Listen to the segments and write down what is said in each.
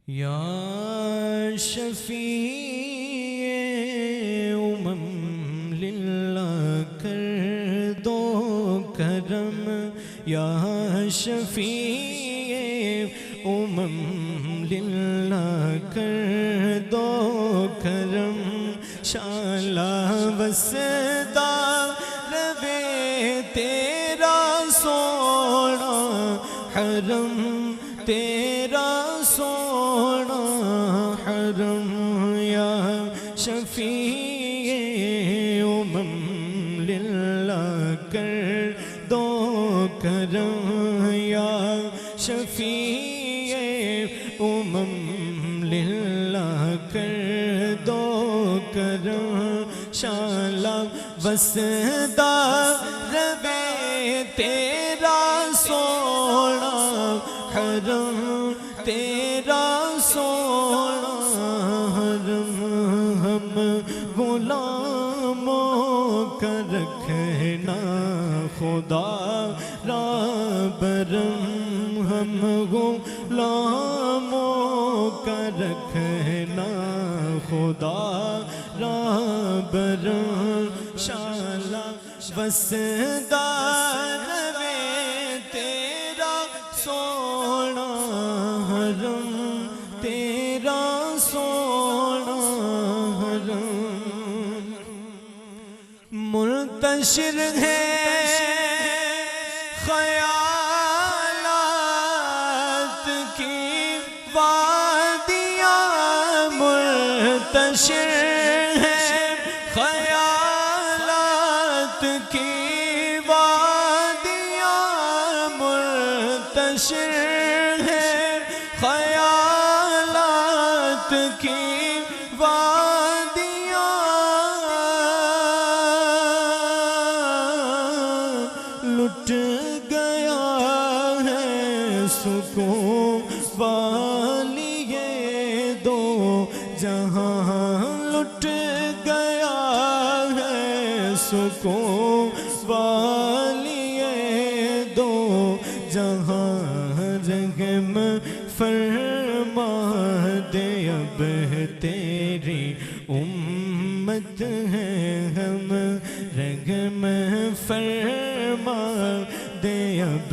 یا شفیع للہ کر دو کرم، یا شفیع للہ کر دو کرم، شالا وسدا روے تیرا سونا حرم، تیرا سونا حرم، یا شفیع للہ کر دو کرم، یا شفیع للہ کر دو کرم، شالا وسدا روے تیرا سونا حرم، تیرا سونا حرم، ہم غلاموں کا رکھنا خدا را برم، ہم غلاموں کا رکھنا خدا را برم، شالا وسدا روے تیرا سونا حرم، تیرا سونا حرم، منتشر ہے خیالات کی وادیاں، منتشر ہے خیالات کی وادیاں، منتشر ہے خیالات کی وادیاں، لٹ گیا ہے سکون والی یہ دو جہاں، لٹ گیا ہے سکون والی یہ دو جہاں، رحم فرما دے اب تیری امت ہے ہم، رحم فرما دے اب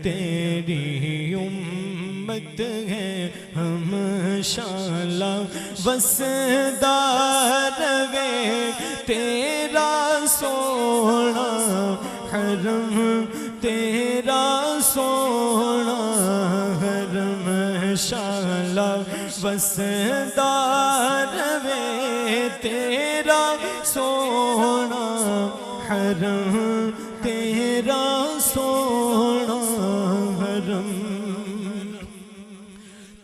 تیری امت ہے ہم، شالا وسدا روے تیرا سونا حرم، تیرا سونا حرم، شالا وسدا روے تیرا سونا حرم، تیرا سونا حرم،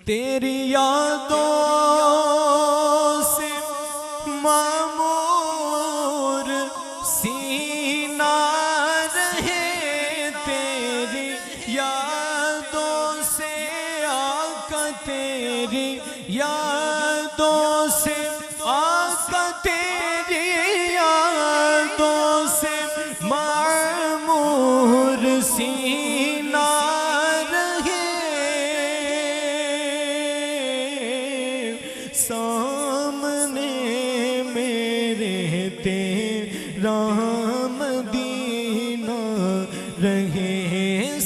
تیری یادوں سے معمور سینہ رہے، تیری یادوں سے آقا، تیری یادوں سے آقا، تیری یادوں سے معمور سینہ رہے، سامنے میرے تیرا مدینہ رہے،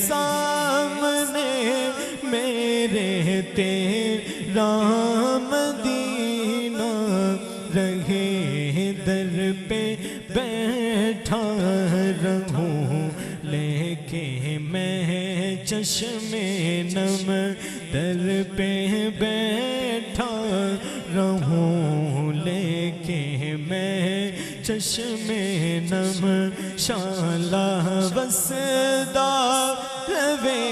سامنے میرے تیرا مدینہ رہے، در پہ بیٹھا رہوں لے کے میں چشم نم، در پہ بیٹھا رہوں لے کے میں چشم نم، شالا وسدا روے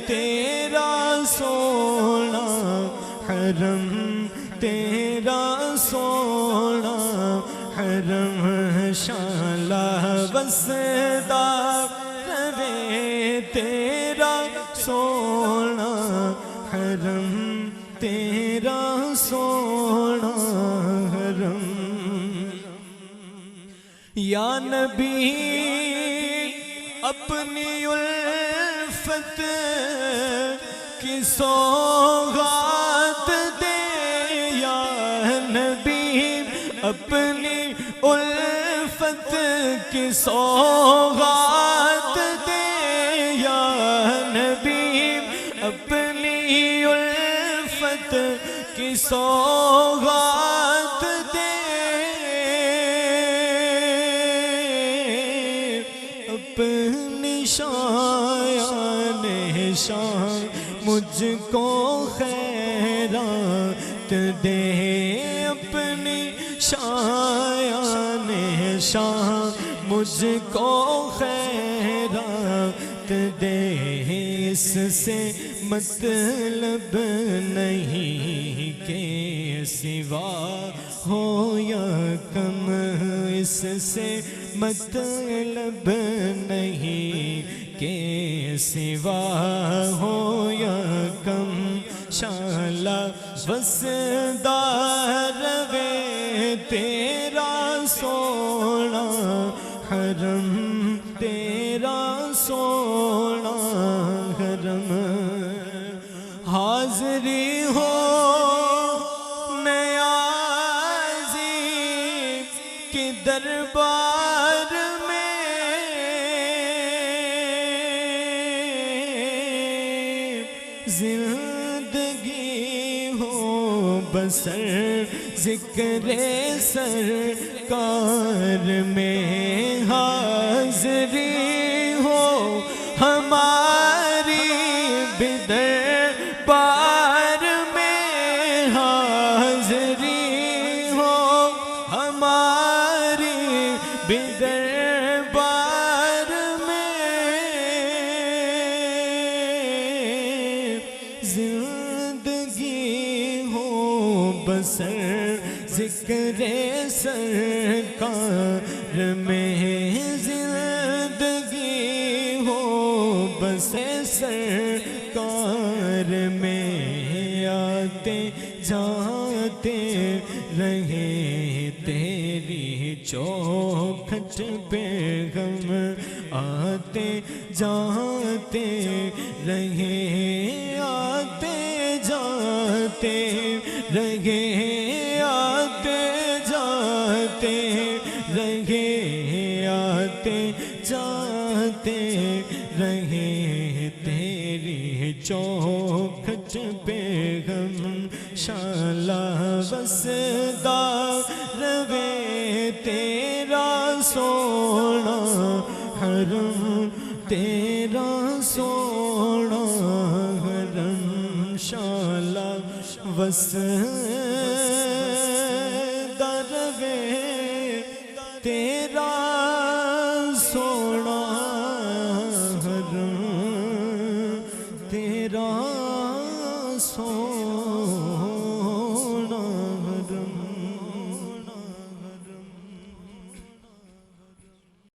تیرا سونا حرم، تیرا سونا حرم، شالا وسدا روے تیرا سونا حرم، تیرا سونا حرم، یا نبی اپنی الفت کی سوغات اپنی الفت کی سوغات دے یا نبی اپنی الفت کی سوغات دے اپنی شایان شان مجھ کو خیرات دے اپنی شایان شان مجھ کو خیرات دے اس سے مطلب نہیں کہ سوا ہو یا کم اس سے مطلب نہیں کہ سوا ہو یا کم شالا وسدار وے تیرا سونا حرم تیرا سونا حرم حاضری ہو نیازی کے دربار میں زندگی ہو بسر ذکر سرکار میں حاضری ہو ہماری دربار میں حاضری ہو ہماری دربار میں زندگی ہو بسر ذکر سرکار میں زندگی ہو بس سرکار میں آتے جاتے رہے تیری چوکھٹ پہ غم آتے جاتے رہے آتے جاتے رہے آتے جاتے رہے آتے جاتے رہے تیری چوکھٹ پہ غم شالا وسدار وے تیرا سونا حرم تیرا سونا حرم شالا وسدار وے تیرا سونا حرم تیرا سونا